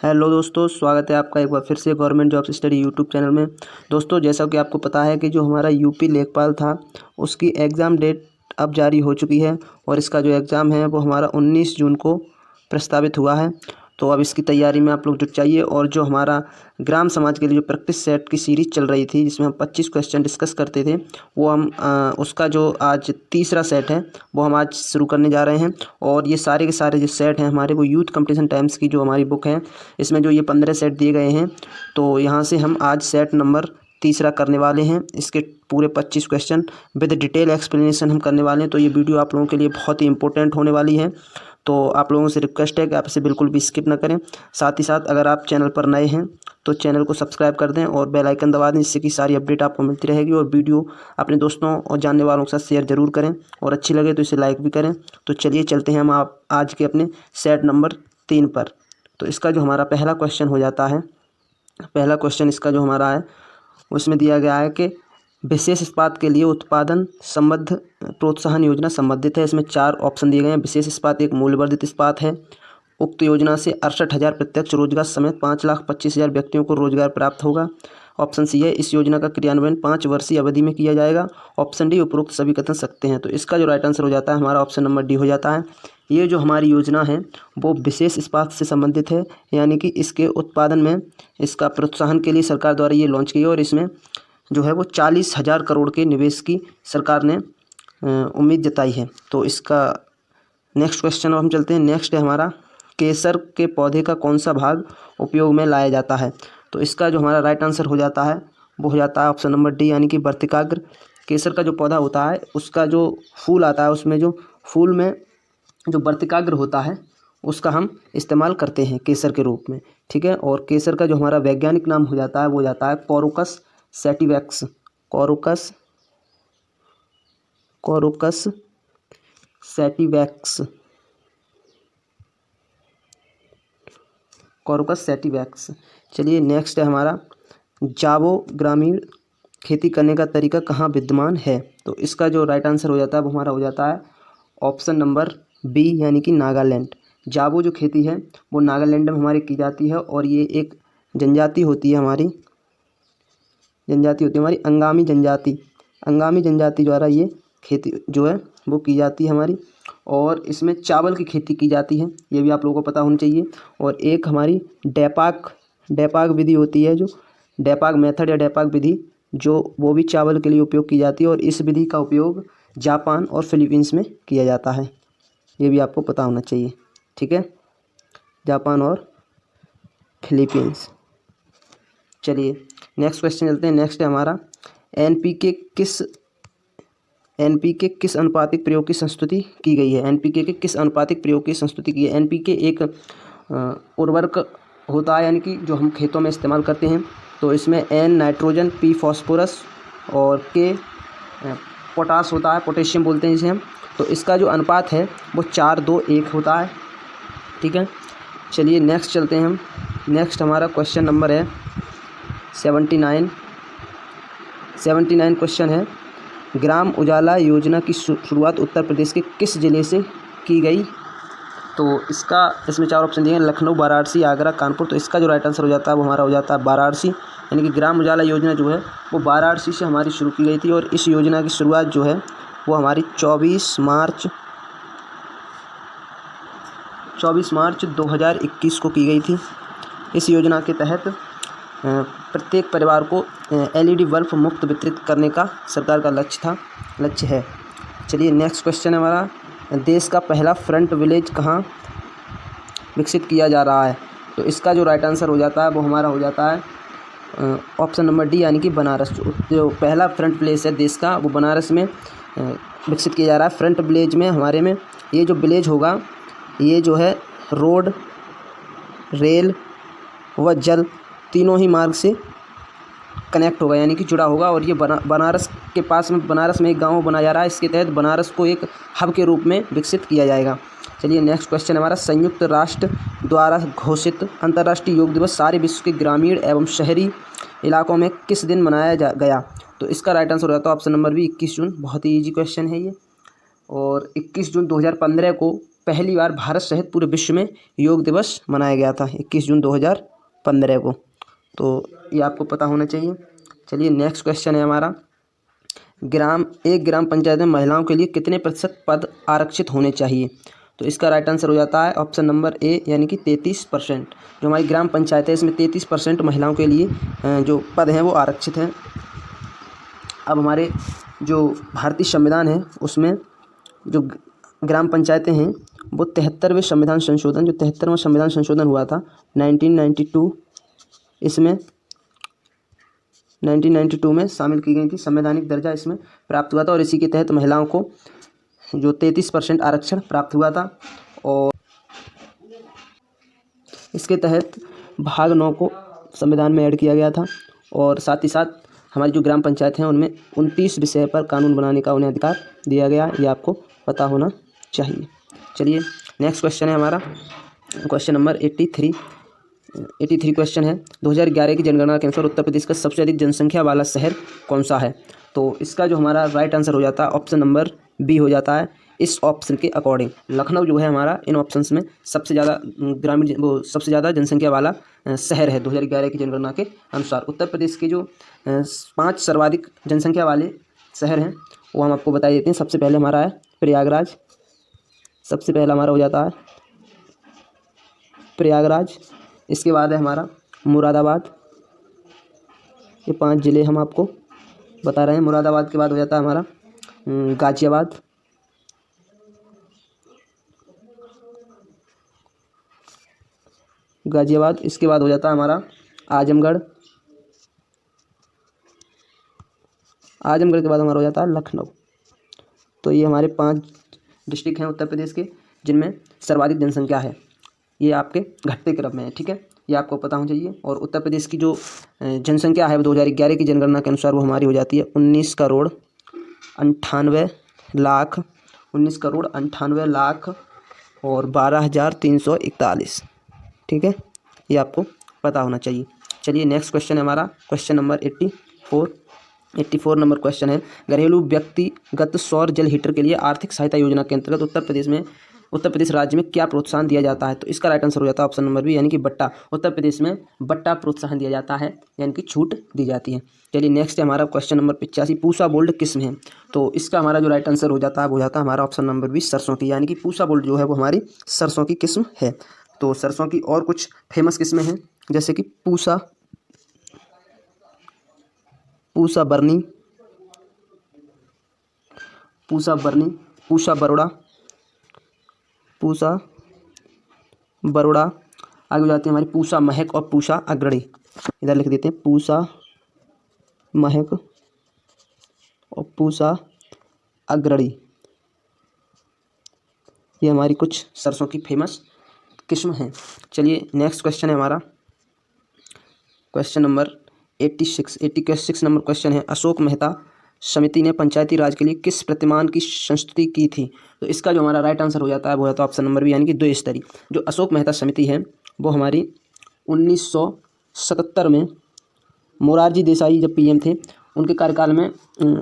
Hello दोस्तों, स्वागत है आपका एक बार फिर से government job study YouTube channel में। दोस्तों, जैसा कि आपको पता है कि जो हमारा यूपी लेखपाल था उसकी एग्ज़ाम डेट अब जारी हो चुकी है और इसका जो एग्ज़ाम है वो हमारा 19 जून को प्रस्तावित हुआ है। तो अब इसकी तैयारी में आप लोग जुट जाइए। और जो हमारा ग्राम समाज के लिए जो प्रैक्टिस सेट की सीरीज़ चल रही थी जिसमें हम 25 क्वेश्चन डिस्कस करते थे, वो हम उसका जो आज तीसरा सेट है वो हम आज शुरू करने जा रहे हैं। और ये सारे के सारे जो सेट हैं हमारे वो यूथ कंपटीशन टाइम्स की जो हमारी बुक है, इसमें जो ये 15 सेट दिए गए हैं, तो यहाँ से हम आज सेट नंबर तीसरा करने वाले हैं। इसके पूरे 25 क्वेश्चन विद डिटेल एक्सप्लेनेशन हम करने वाले हैं। तो ये वीडियो आप लोगों के लिए बहुत ही इंपॉर्टेंट होने वाली है। तो आप लोगों से रिक्वेस्ट है कि आप इसे बिल्कुल भी स्किप ना करें। साथ ही साथ अगर आप चैनल पर नए हैं तो चैनल को सब्सक्राइब कर दें और बेल आइकन दबा दें, जिससे कि सारी अपडेट आपको मिलती रहेगी। और वीडियो अपने दोस्तों और जानने वालों के साथ शेयर ज़रूर करें और अच्छी लगे तो इसे लाइक भी करें। तो चलिए चलते हैं हम आप आज के अपने सेट नंबर 3 पर। तो इसका जो हमारा पहला क्वेश्चन हो जाता है, पहला क्वेश्चन इसका जो हमारा है उसमें दिया गया है कि विशेष इस्पात के लिए उत्पादन संबद्ध प्रोत्साहन योजना संबंधित है। इसमें 4 ऑप्शन दिए गए हैं। विशेष इस्पात एक मूल्यवर्धित इस्पात है। उक्त योजना से 68,000 प्रत्यक्ष रोजगार समेत 5,25,000 व्यक्तियों को रोजगार प्राप्त होगा। ऑप्शन सी है, इस योजना का क्रियान्वयन 5 वर्षीय अवधि में किया जाएगा। ऑप्शन डी, उपरोक्त सभी कथन सकते हैं। तो इसका जो राइट आंसर हो जाता है हमारा ऑप्शन नंबर डी हो जाता है। ये जो हमारी योजना है वो विशेष इस्पात से संबंधित है, यानी कि इसके उत्पादन में इसका प्रोत्साहन के लिए सरकार द्वारा ये लॉन्च की है। और इसमें जो है वो 40,000 करोड़ के निवेश की सरकार ने उम्मीद जताई है। तो इसका नेक्स्ट क्वेश्चन हम चलते हैं। नेक्स्ट है हमारा, केसर के पौधे का कौन सा भाग उपयोग में लाया जाता है। तो इसका जो हमारा राइट आंसर हो जाता है वो हो जाता है ऑप्शन नंबर डी, यानी कि वर्तिकाग्र। केसर का जो पौधा होता है उसका जो फूल आता है, उसमें जो फूल में जो वर्तिकाग्र होता है उसका हम इस्तेमाल करते हैं केसर के रूप में, ठीक है। और केसर का जो हमारा वैज्ञानिक नाम हो जाता है वो हो जाता है कोरोकस सैटिवैक्स। कोरोकस सैटिवैक्स, कोरोकस सैटिवैक्स। चलिए नेक्स्ट है हमारा, जावो ग्रामीण खेती करने का तरीका कहाँ विद्यमान है। तो इसका जो राइट आंसर हो जाता है वो हमारा हो जाता है ऑप्शन नंबर बी, यानी कि नागालैंड। जावो जो खेती है वो नागालैंड में हमारी की जाती है और ये एक जनजाति होती है हमारी, हमारी अंगामी जनजाति द्वारा ये खेती जो है वो की जाती है हमारी। और इसमें चावल की खेती की जाती है, ये भी आप लोगों को पता होना चाहिए। और एक हमारी डैपाक विधि होती है, जो डैपाक मेथड या डैपाक विधि, जो वो भी चावल के लिए उपयोग की जाती है। और इस विधि का उपयोग जापान और फिलीपींस में किया जाता है, ये भी आपको पता होना चाहिए, ठीक है, जापान और फिलीपींस। चलिए नेक्स्ट क्वेश्चन चलते हैं। नेक्स्ट है हमारा, एनपीके किस अनुपातिक प्रयोग की संस्तुति की गई है। एनपीके के किस अनुपातिक प्रयोग की संस्तुति की है। एनपीके एक उर्वरक होता है, यानी कि जो हम खेतों में इस्तेमाल करते हैं। तो इसमें एन नाइट्रोजन, पी फॉस्फोरस और के पोटास होता है, पोटेशियम बोलते हैं जिसे हम। तो इसका जो अनुपात है वो 4:2:1 होता है, ठीक है। चलिए नेक्स्ट चलते हैं हम। नेक्स्ट हमारा क्वेश्चन नंबर है 79 क्वेश्चन है, ग्राम उजाला योजना की शुरुआत उत्तर प्रदेश के किस ज़िले से की गई। तो इसमें 4 ऑप्शन दिए हैं, लखनऊ, वाराणसी, आगरा, कानपुर। तो इसका जो राइट आंसर हो जाता है वो हमारा हो जाता है वाराणसी, यानी कि ग्राम उजाला योजना जो है वो वाराणसी से हमारी शुरू की गई थी। और इस योजना की शुरुआत जो है वो हमारी 24 मार्च 2021 को की गई थी। इस योजना के तहत प्रत्येक परिवार को एलईडी बल्ब मुफ्त वितरित करने का सरकार का लक्ष्य है। चलिए नेक्स्ट क्वेश्चन है हमारा, देश का पहला फ्रंट विलेज कहाँ विकसित किया जा रहा है। तो इसका जो राइट आंसर हो जाता है वो हमारा हो जाता है ऑप्शन नंबर डी, यानी कि बनारस। जो पहला फ्रंट विलेज है देश का वो बनारस में विकसित किया जा रहा है। फ्रंट विलेज में हमारे में ये जो विलेज होगा ये जो है रोड, रेल व जल तीनों ही मार्ग से कनेक्ट होगा, यानी कि जुड़ा होगा। और ये बनारस के पास में, बनारस में एक गांव बनाया जा रहा है। इसके तहत बनारस को एक हब के रूप में विकसित किया जाएगा। चलिए नेक्स्ट क्वेश्चन हमारा, संयुक्त राष्ट्र द्वारा घोषित अंतर्राष्ट्रीय योग दिवस सारे विश्व के ग्रामीण एवं शहरी इलाकों में किस दिन मनाया गया। तो इसका राइट आंसर हो जाता है ऑप्शन नंबर बी, 21 जून। बहुत ही ईजी क्वेश्चन है ये। और 21 जून 2015 को पहली बार भारत सहित पूरे विश्व में योग दिवस मनाया गया था 21 जून 2015 को। तो ये आपको पता होना चाहिए। चलिए नेक्स्ट क्वेश्चन है हमारा, एक ग्राम पंचायत में महिलाओं के लिए कितने प्रतिशत पद आरक्षित होने चाहिए? तो इसका राइट आंसर हो जाता है ऑप्शन नंबर ए, यानी कि 33%। जो हमारी ग्राम पंचायत है इसमें 33% महिलाओं के लिए जो पद हैं वो आरक्षित हैं। अब हमारे जो भारतीय संविधान है उसमें जो ग्राम पंचायतें हैं वो 73वें संविधान संशोधन, जो 73वां संविधान संशोधन हुआ था 1992, इसमें 1992 में शामिल की गई थी, संवैधानिक दर्जा इसमें प्राप्त हुआ था और इसी के तहत महिलाओं को जो 33% आरक्षण प्राप्त हुआ था। और इसके तहत भाग 9 को संविधान में ऐड किया गया था और साथ ही साथ हमारी जो ग्राम पंचायत हैं उनमें 29 विषय पर कानून बनाने का उन्हें अधिकार दिया गया, ये आपको पता होना चाहिए। चलिए नेक्स्ट क्वेश्चन है हमारा, क्वेश्चन नंबर 83 क्वेश्चन है, 2011 की जनगणना के अनुसार उत्तर प्रदेश का सबसे अधिक जनसंख्या वाला शहर कौन सा है? तो इसका जो हमारा राइट आंसर हो जाता है ऑप्शन नंबर बी हो जाता है। इस ऑप्शन के अकॉर्डिंग लखनऊ जो है हमारा इन ऑप्शंस में सबसे ज़्यादा जनसंख्या वाला शहर है 2011 की जनगणना के अनुसार। उत्तर प्रदेश के जो 5 सर्वाधिक जनसंख्या वाले शहर हैं वो हम आपको बता देते हैं। सबसे पहले हमारा है प्रयागराज, सबसे पहला हमारा हो जाता है प्रयागराज। इसके बाद है हमारा मुरादाबाद। ये 5 ज़िले हम आपको बता रहे हैं। मुरादाबाद के बाद हो जाता है हमारा गाज़ियाबाद, इसके बाद हो जाता है हमारा आजमगढ़ के बाद हमारा हो जाता है लखनऊ। तो ये हमारे 5 डिस्ट्रिक्ट हैं उत्तर प्रदेश के जिनमें सर्वाधिक जनसंख्या है। ये आपके घटते क्रम में है, ठीक है, ये आपको पता होना चाहिए। और उत्तर प्रदेश की जो जनसंख्या है वो 2011 की जनगणना के अनुसार वो हमारी हो जाती है 19 करोड़ 98 लाख और 12,341, ठीक है, ये आपको पता होना चाहिए। चलिए नेक्स्ट क्वेश्चन है हमारा, क्वेश्चन नंबर 84 नंबर क्वेश्चन है, घरेलू व्यक्तिगत सौर जल हीटर के लिए आर्थिक सहायता योजना के अंतर्गत उत्तर प्रदेश राज्य में क्या प्रोत्साहन दिया जाता है? तो इसका राइट आंसर हो जाता है ऑप्शन नंबर बी, यानी कि बट्टा। उत्तर प्रदेश में बट्टा प्रोत्साहन दिया जाता है, यानी कि छूट दी जाती है। चलिए नेक्स्ट है हमारा क्वेश्चन नंबर 85, पूसा बोल्ड किस्म है? तो इसका हमारा जो राइट आंसर हो जाता है वो हो जाता है हमारा ऑप्शन नंबर बी, सरसों की, यानी कि पूसा बोल्ड जो है वो हमारी सरसों की किस्म है। तो सरसों की और कुछ फेमस किस्में हैं जैसे कि पूसा बरनी, पूसा बरोड़ा, आगे हो जाती है हमारी पूसा महक और पूसा अग्रणी। इधर लिख देते हैं पूसा महक और पूसा अग्रणी, ये हमारी कुछ सरसों की फेमस किस्म हैं। चलिए नेक्स्ट क्वेश्चन है हमारा, क्वेश्चन नंबर 86 नंबर क्वेश्चन है, अशोक मेहता समिति ने पंचायती राज के लिए किस प्रतिमान की संस्तुति की थी? तो इसका जो हमारा राइट आंसर हो जाता है वो है तो ऑप्शन नंबर बी, यानी कि द्विस्तरीय। जो अशोक मेहता समिति है वो हमारी 1977 में मोरारजी देसाई जब पीएम थे उनके कार्यकाल में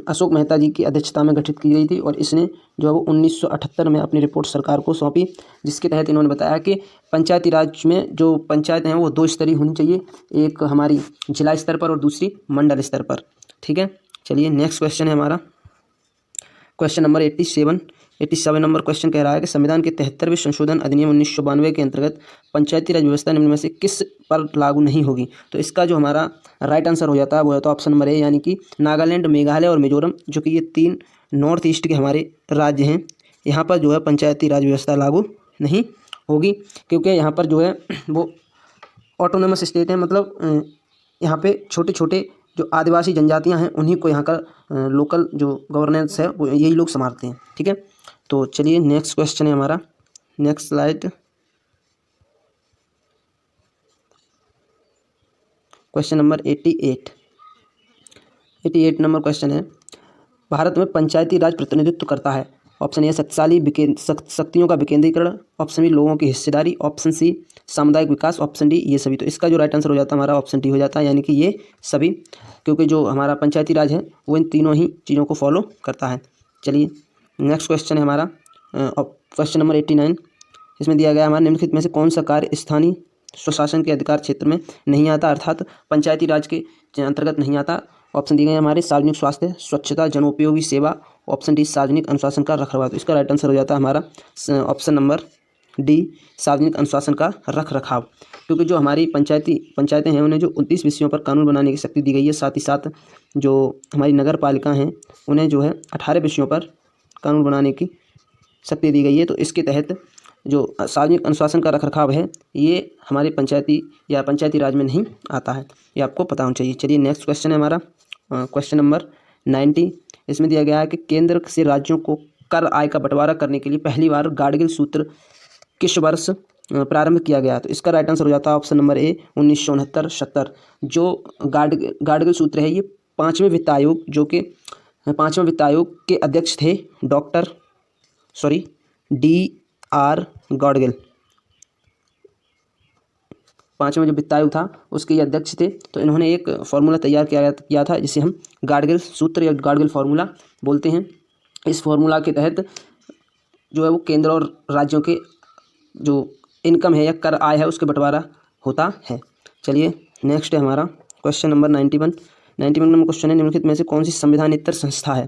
अशोक मेहता जी की अध्यक्षता में गठित की गई थी और इसने जो है वो 1978 में अपनी रिपोर्ट सरकार को सौंपी, जिसके तहत इन्होंने बताया कि पंचायती राज में जो पंचायतें हैं वो 2 स्तरीय होनी चाहिए, एक हमारी जिला स्तर पर और दूसरी मंडल स्तर पर, ठीक है। चलिए नेक्स्ट क्वेश्चन है हमारा, क्वेश्चन नंबर 87 नंबर क्वेश्चन कह रहा है कि संविधान के 73वें संशोधन अधिनियम 1992 के अंतर्गत पंचायती राज व्यवस्था निम्न में से किस पर लागू नहीं होगी? तो इसका जो हमारा राइट आंसर हो जाता है वो है तो ऑप्शन नंबर ए, यानी कि नागालैंड, मेघालय और मिजोरम, जो कि ये 3 नॉर्थ ईस्ट के हमारे राज्य हैं, यहाँ पर जो है पंचायती राज व्यवस्था लागू नहीं होगी, क्योंकि यहाँ पर जो है वो ऑटोनोमस स्टेट है, मतलब यहाँ पे छोटे छोटे जो आदिवासी जनजातियाँ हैं उन्हीं को यहाँ का लोकल जो गवर्नेंस है वो यही लोग संभालते हैं, ठीक है। तो चलिए नेक्स्ट क्वेश्चन है हमारा, next slide, question number 88 number question है, भारत में पंचायती राज प्रतिनिधित्व करता है? ऑप्शन ए शक्तिशाली शक्तियों का विकेंद्रीकरण, ऑप्शन बी लोगों की हिस्सेदारी, ऑप्शन सी सामुदायिक विकास, ऑप्शन डी ये सभी। तो इसका जो राइट आंसर हो जाता है हमारा ऑप्शन डी हो जाता है, यानी कि ये सभी, क्योंकि जो हमारा पंचायती राज है वो इन तीनों ही चीज़ों को फॉलो करता है। चलिए नेक्स्ट क्वेश्चन है हमारा, क्वेश्चन नंबर 89, इसमें दिया गया हमारे निम्नलिखित में से कौन सा कार्य स्थानीय स्वशासन के अधिकार क्षेत्र में नहीं आता, अर्थात पंचायती राज के अंतर्गत नहीं आता। ऑप्शन दिए गए हमारे सार्वजनिक स्वास्थ्य, स्वच्छता, जनोपयोगी सेवा, ऑप्शन डी सार्वजनिक अनुशासन का रखरखाव। तो इसका राइट आंसर हो जाता है हमारा ऑप्शन नंबर डी सार्वजनिक अनुशासन का रखरखाव, क्योंकि जो हमारी पंचायतें हैं उन्हें जो 29 विषयों पर कानून बनाने की शक्ति दी गई है, साथ ही साथ जो हमारी नगर पालिका हैं उन्हें जो है 18 विषयों पर कानून बनाने की शक्ति दी गई है। तो इसके तहत जो सार्वजनिक अनुशासन का रखरखाव है ये हमारे पंचायती राज में नहीं आता है, ये आपको पता होना चाहिए। चलिए नेक्स्ट क्वेश्चन है हमारा क्वेश्चन नंबर 90। इसमें दिया गया है कि केंद्र से राज्यों को कर आय का बंटवारा करने के लिए पहली बार गाडगिल सूत्र किस वर्ष प्रारंभ किया गया। तो इसका राइट आंसर हो जाता है ऑप्शन नंबर ए 1969-70। जो गाडगिल सूत्र है ये पाँचवें वित्त आयोग के अध्यक्ष थे D.R. गाडगिल। पाँचवें जो वित्त आयोग था उसके ये अध्यक्ष थे। तो इन्होंने एक फार्मूला तैयार किया था जिसे हम गाडगिल सूत्र या गाडगिल फार्मूला बोलते हैं। इस फार्मूला के तहत जो है वो केंद्र और राज्यों के जो इनकम है या कर आय है उसके बंटवारा होता है। चलिए नेक्स्ट है हमारा क्वेश्चन नंबर 91 नंबर क्वेश्चन है, निम्नलिखित में से कौन सी संविधानेतर संस्था है।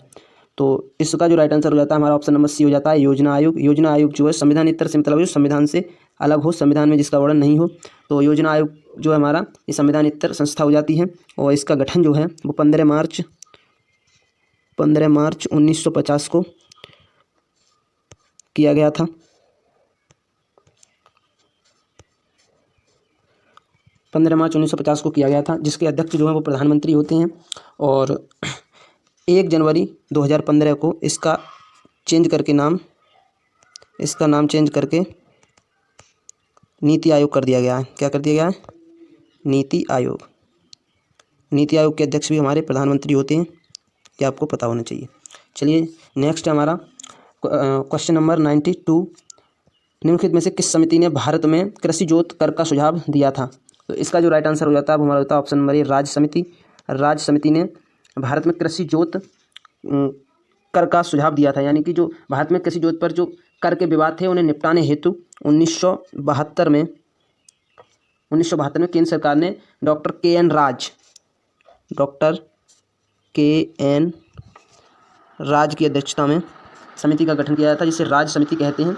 तो इसका जो राइट आंसर हो जाता है हमारा ऑप्शन नंबर सी हो जाता है योजना आयोग। योजना आयोग जो है संविधानेतर से मतलब जो संविधान से अलग हो, संविधान में जिसका वर्णन नहीं हो, तो योजना आयोग जो है हमारा ये संविधानेतर संस्था हो जाती है। और इसका गठन जो है वो 15 मार्च 1950 को किया गया था। 15 मार्च 1950 को किया गया था, जिसके अध्यक्ष जो है वो प्रधानमंत्री होते हैं। और 1 जनवरी 2015 को इसका नाम चेंज करके नीति आयोग कर दिया गया है। क्या कर दिया गया है? नीति आयोग। नीति आयोग के अध्यक्ष भी हमारे प्रधानमंत्री होते हैं, ये आपको पता होना चाहिए। चलिए नेक्स्ट है हमारा क्वेश्चन नंबर 92। निम्नलिखित में से किस समिति ने भारत में कृषि जोत कर का सुझाव दिया था। तो इसका जो राइट आंसर हो जाता है वो हमारा होता है ऑप्शन नंबर ए राज्य समिति। राज्य समिति ने भारत में कृषि जोत कर का सुझाव दिया था, यानी कि जो भारत में कृषि जोत पर जो कर के विवाद थे उन्हें निपटाने हेतु 1972 में केंद्र सरकार ने डॉक्टर के.एन. राज की अध्यक्षता में समिति का गठन किया गया था, जिसे राज्य समिति कहते हैं।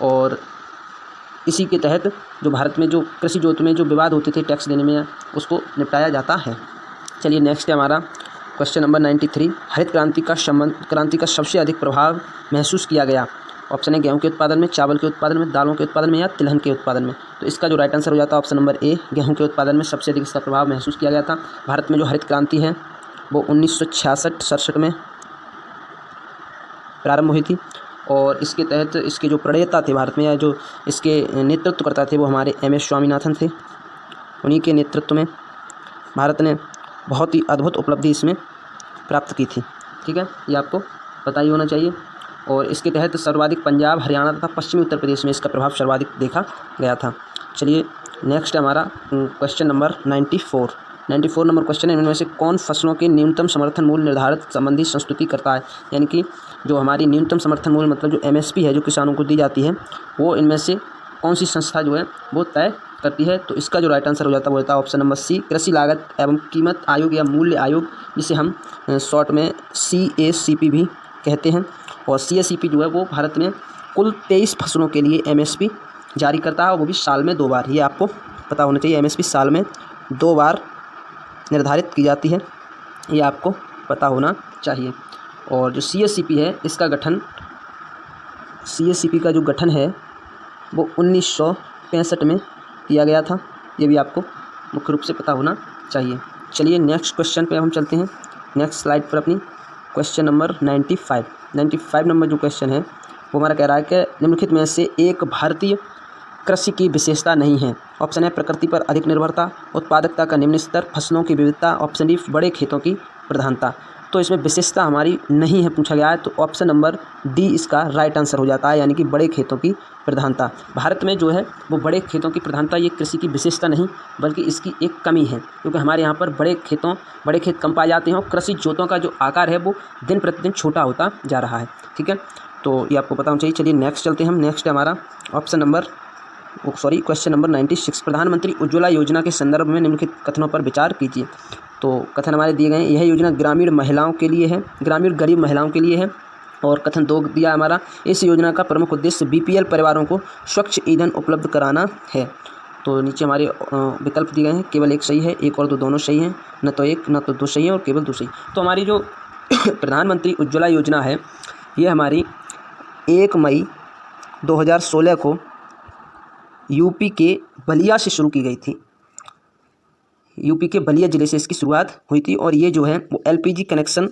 और इसी के तहत जो भारत में जो कृषि जोत में जो विवाद होते थे टैक्स देने में, उसको निपटाया जाता है। चलिए नेक्स्ट है हमारा क्वेश्चन नंबर 93। हरित क्रांति का सबसे अधिक प्रभाव महसूस किया गया। ऑप्शन है गेहूं के उत्पादन में, चावल के उत्पादन में, दालों के उत्पादन में या तिलहन के उत्पादन में। तो इसका जो राइट आंसर हो जाता है ऑप्शन नंबर ए गेहूं के उत्पादन में सबसे अधिक इसका प्रभाव महसूस किया गया था। भारत में जो हरित क्रांति है वो 1966-67 में प्रारंभ हुई थी। और इसके तहत इसके जो प्रणेता थे भारत में, या जो इसके नेतृत्व करता थे, वो हमारे MS स्वामीनाथन थे। उन्हीं के नेतृत्व में भारत ने बहुत ही अद्भुत उपलब्धि इसमें प्राप्त की थी। ठीक है, ये आपको पता ही होना चाहिए। और इसके तहत सर्वाधिक पंजाब, हरियाणा तथा पश्चिमी उत्तर प्रदेश में इसका प्रभाव सर्वाधिक देखा गया था। चलिए नेक्स्ट है हमारा क्वेश्चन नंबर 94 नंबर क्वेश्चन है, इनमें से कौन फसलों के न्यूनतम समर्थन मूल्य निर्धारित संबंधी संस्तुति करता है। यानी कि जो हमारी न्यूनतम समर्थन मूल्य मतलब जो MSP है जो किसानों को दी जाती है, वो इनमें से कौन सी संस्था जो है वो तय करती है। तो इसका जो राइट आंसर हो जाता है वो होता है ऑप्शन नंबर सी कृषि लागत एवं कीमत आयोग या मूल्य आयोग, जिसे हम शॉर्ट में CACP भी कहते हैं। और CACP जो है वो भारत में कुल 23 फसलों के लिए MSP जारी करता है, और वो भी साल में 2 बार। ये आपको पता होना चाहिए, MSP साल में 2 बार निर्धारित की जाती है, ये आपको पता होना चाहिए। और जो CACP है इसका गठन CACP का जो गठन है वो 1965 में किया गया था, ये भी आपको मुख्य रूप से पता होना चाहिए। चलिए नेक्स्ट क्वेश्चन पे हम चलते हैं, नेक्स्ट स्लाइड पर अपनी क्वेश्चन नंबर 95 नंबर जो क्वेश्चन है वो हमारा कह रहा है कि निम्नलिखित में से एक भारतीय कृषि की विशेषता नहीं है। ऑप्शन है प्रकृति पर अधिक निर्भरता, उत्पादकता का निम्न स्तर, फसलों की विविधता, ऑप्शन डी बड़े खेतों की प्रधानता। तो इसमें विशेषता हमारी नहीं है पूछा गया है, तो ऑप्शन नंबर डी इसका राइट आंसर हो जाता है, यानी कि बड़े खेतों की प्रधानता। भारत में जो है वो बड़े खेतों की प्रधानता ये कृषि की विशेषता नहीं बल्कि इसकी एक कमी है, क्योंकि हमारे यहाँ पर बड़े खेत कम पाए जाते हैं और कृषि जोतों का जो आकार है वो दिन प्रतिदिन छोटा होता जा रहा है। ठीक है, तो ये आपको पता होना चाहिए। चलिए नेक्स्ट चलते हैं हम। नेक्स्ट है हमारा क्वेश्चन नंबर 96। प्रधानमंत्री उज्ज्वला योजना के संदर्भ में निम्नलिखित कथनों पर विचार कीजिए। तो कथन हमारे दिए गए हैं, यह योजना ग्रामीण महिलाओं के लिए है, ग्रामीण गरीब महिलाओं के लिए है। और कथन 2 दिया हमारा, इस योजना का प्रमुख उद्देश्य बीपीएल परिवारों को स्वच्छ ईंधन उपलब्ध कराना है। तो नीचे हमारे विकल्प दिए गए हैं, केवल एक सही है, 1 और 2 दोनों सही हैं, न तो 1 न तो 2 सही है और केवल 2 सही। तो हमारी जो प्रधानमंत्री उज्ज्वला योजना है, ये हमारी 1 मई 2016 को यूपी के बलिया से शुरू की गई थी। यूपी के बलिया ज़िले से इसकी शुरुआत हुई थी और ये जो है वो एलपीजी कनेक्शन,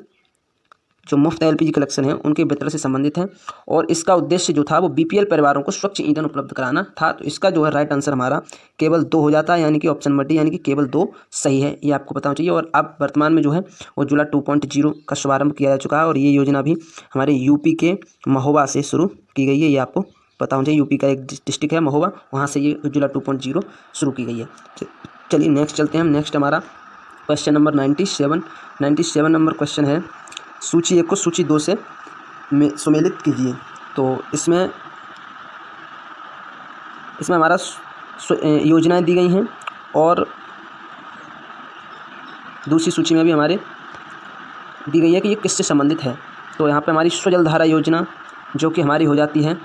जो मुफ्त एलपीजी कनेक्शन है उनके वितरण से संबंधित है। और इसका उद्देश्य जो था वो बीपीएल परिवारों को स्वच्छ ईंधन उपलब्ध कराना था। तो इसका जो है राइट आंसर हमारा केवल 2 हो जाता है, यानी कि ऑप्शन नंबर डी, यानी कि केवल 2 सही है। ये आपको पता होना चाहिए। और अब वर्तमान में जो है उज्ज्वला 2.0 का शुभारंभ किया जा चुका है और ये योजना भी हमारे यूपी के महोबा से शुरू की गई है। ये आपको पता होना चाहिए। यूपी का एक डिस्ट्रिक्ट है महोबा, वहाँ से ये उज्ज्वला 2.0 शुरू की गई है। चलिए नेक्स्ट चलते हैं हम। नेक्स्ट हमारा क्वेश्चन नंबर 97 नंबर क्वेश्चन है, सूची 1 को सूची 2 से सुमेलित कीजिए। तो इसमें हमारा योजनाएं दी गई हैं और दूसरी सूची में भी हमारे दी गई है कि ये किससे संबंधित है। तो यहाँ पे हमारी स्वजलधारा योजना जो कि हमारी हो जाती है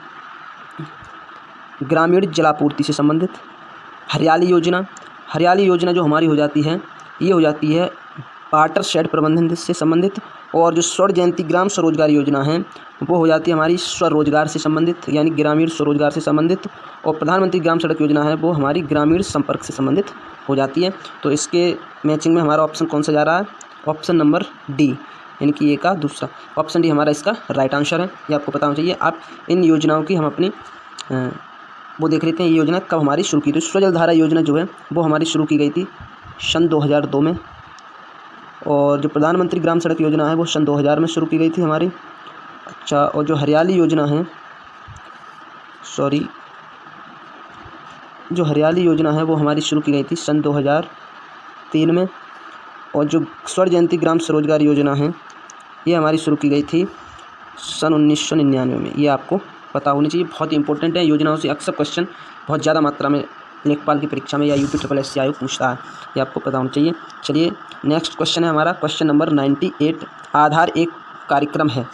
ग्रामीण जलापूर्ति से संबंधित। हरियाली योजना जो हमारी हो जाती है, ये हो जाती है वाटर शेड प्रबंधन से संबंधित। और जो स्वर्ण जयंती ग्राम स्वरोजगार योजना है वो हो जाती है हमारी स्वरोजगार से संबंधित, यानी ग्रामीण स्वरोजगार से संबंधित। और प्रधानमंत्री ग्राम सड़क योजना है वो हमारी ग्रामीण संपर्क से संबंधित हो जाती है। तो इसके मैचिंग में हमारा ऑप्शन कौन सा जा रहा है? ऑप्शन नंबर डी, यानी कि ए का दूसरा ऑप्शन डी हमारा इसका राइट आंसर है। ये आपको पता होना चाहिए। आप इन योजनाओं की हम अपनी वो देख लेते हैं, ये योजना कब हमारी शुरू की थी। स्वजलधारा योजना जो है वो हमारी शुरू की गई थी सन 2002 में। और जो प्रधानमंत्री ग्राम सड़क योजना है वो सन 2000 में शुरू की गई थी हमारी। अच्छा, और जो हरियाली योजना है वो हमारी शुरू की गई थी सन 2003 में। और जो स्वर्ण जयंती ग्राम स्वरोजगार योजना है ये हमारी शुरू की गई थी सन 1999 में। ये आपको पता होनी चाहिए, बहुत ही इंपॉर्टेंट है। योजनाओं से अक्सर क्वेश्चन बहुत ज़्यादा मात्रा में लेखपाल की परीक्षा में या यूपी SSC आयोग पूछता है, ये आपको पता होना चाहिए। चलिए नेक्स्ट क्वेश्चन है हमारा क्वेश्चन नंबर 98। आधार एक कार्यक्रम है।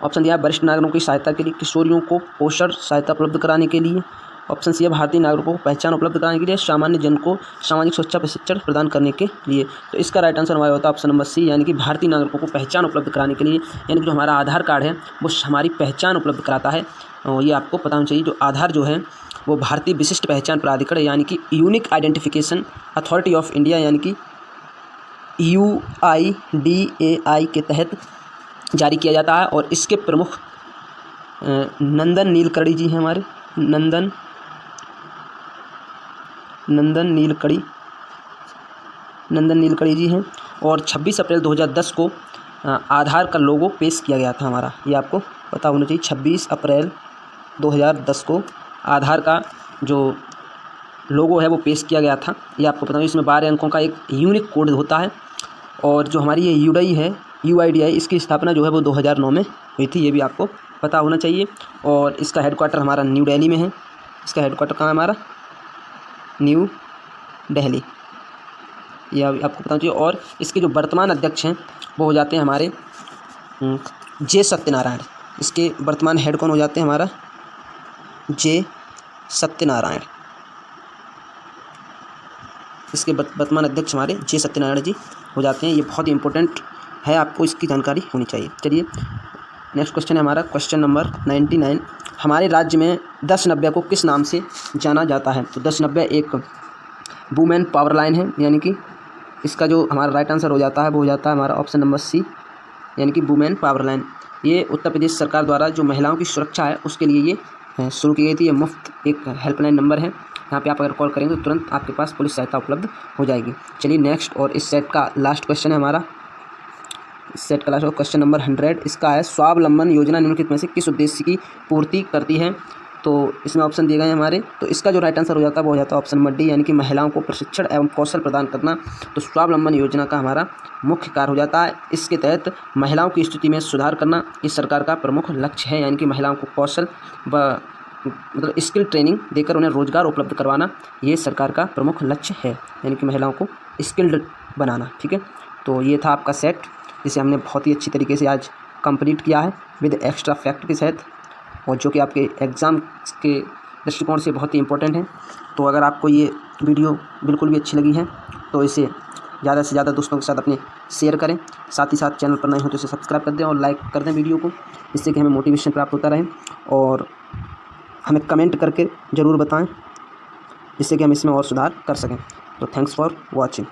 ऑप्शन दिया है वरिष्ठ नागरिकों की सहायता के लिए, किशोरियों को पोषण सहायता उपलब्ध कराने के लिए। ऑप्शन सी है भारतीय नागरिकों को पहचान उपलब्ध कराने के लिए, सामान्य जन को सामाजिक सुरक्षा प्रशिक्षण प्रदान करने के लिए। तो इसका राइट आंसर हमारा होता है ऑप्शन नंबर सी, यानी कि भारतीय नागरिकों को पहचान उपलब्ध कराने के लिए। यानी कि जो हमारा आधार कार्ड है वो हमारी पहचान उपलब्ध कराता है। और ये आपको पता होना चाहिए। जो आधार जो है वो भारतीय विशिष्ट पहचान प्राधिकरण यानी कि unique identification authority of India यानी कि UIDAI के तहत जारी किया जाता है। और इसके प्रमुख नंदन नीलकड़ी जी हैं हमारे, नंदन नीलकड़ी जी हैं। और 26 अप्रैल 2010 को आधार का लोगो पेश किया गया था हमारा, ये आपको पता होना चाहिए। 26 अप्रैल 2010 को आधार का जो लोगो है वो पेश किया गया था, ये आपको पता है। इसमें 12 अंकों का एक यूनिक कोड होता है। और जो हमारी ये UIDAI इसकी स्थापना जो है वो 2009 में हुई थी, ये भी आपको पता होना चाहिए। और इसका हेडक्वार्टर हमारा न्यू दिल्ली में है। इसका हेडक्वार्टर कहाँ है हमारा? न्यू दिल्ली, ये आपको पता होना चाहिए। और इसके जो वर्तमान अध्यक्ष हैं वो हो जाते हैं हमारे जे सत्यनारायण। इसके वर्तमान हेड कौन हो जाते हैं? हमारा जे सत्यनारायण। इसके वर्तमान अध्यक्ष हमारे जे सत्यनारायण जी हो जाते हैं। ये बहुत ही इंपॉर्टेंट है, आपको इसकी जानकारी होनी चाहिए। चलिए नेक्स्ट क्वेश्चन है हमारा क्वेश्चन नंबर 99। हमारे राज्य में 1090 को किस नाम से जाना जाता है? तो 1090 एक वुमेन पावर लाइन है, यानी कि इसका जो हमारा राइट आंसर हो जाता है वो हो जाता है हमारा ऑप्शन नंबर सी, यानी कि वुमेन पावर लाइन। ये उत्तर प्रदेश सरकार द्वारा जो महिलाओं की सुरक्षा है उसके लिए ये शुरू की गई थी। ये मुफ्त एक हेल्पलाइन नंबर है, यहाँ पे आप अगर कॉल करेंगे तो तुरंत आपके पास पुलिस सहायता उपलब्ध हो जाएगी। चलिए नेक्स्ट, और इस सेट का लास्ट क्वेश्चन है हमारा, इस सेट का लास्ट क्वेश्चन नंबर 100। इसका है स्वावलंबन योजना निम्नलिखित में से किस उद्देश्य की पूर्ति करती है? तो इसमें ऑप्शन दिए गए हैं हमारे। तो इसका जो राइट आंसर हो जाता है वो हो जाता है ऑप्शन नंबर डी, यानी कि महिलाओं को प्रशिक्षण एवं कौशल प्रदान करना। तो स्वावलंबन योजना का हमारा मुख्य कार्य हो जाता है। इसके तहत महिलाओं की स्थिति में सुधार करना इस सरकार का प्रमुख लक्ष्य है, यानी कि महिलाओं को कौशल व मतलब स्किल ट्रेनिंग देकर उन्हें रोजगार उपलब्ध करवाना ये सरकार का प्रमुख लक्ष्य है, यानी कि महिलाओं को स्किल्ड बनाना। ठीक है, तो ये था आपका सेट, जिसे हमने बहुत ही अच्छी तरीके से आज कंप्लीट किया है विद एक्स्ट्रा फैक्ट के साथ, और जो कि आपके एग्ज़ाम के दृष्टिकोण से बहुत ही इंपॉर्टेंट है। तो अगर आपको ये वीडियो बिल्कुल भी अच्छी लगी है तो इसे ज़्यादा से ज़्यादा दोस्तों के साथ अपने शेयर करें। साथ ही साथ चैनल पर नए हो तो इसे सब्सक्राइब कर दें और लाइक कर दें वीडियो को, जिससे कि हमें मोटिवेशन प्राप्त होता रहे। और हमें कमेंट करके ज़रूर बताएं, जिससे कि हम इसमें और सुधार कर सकें। तो थैंक्स फॉर वॉचिंग।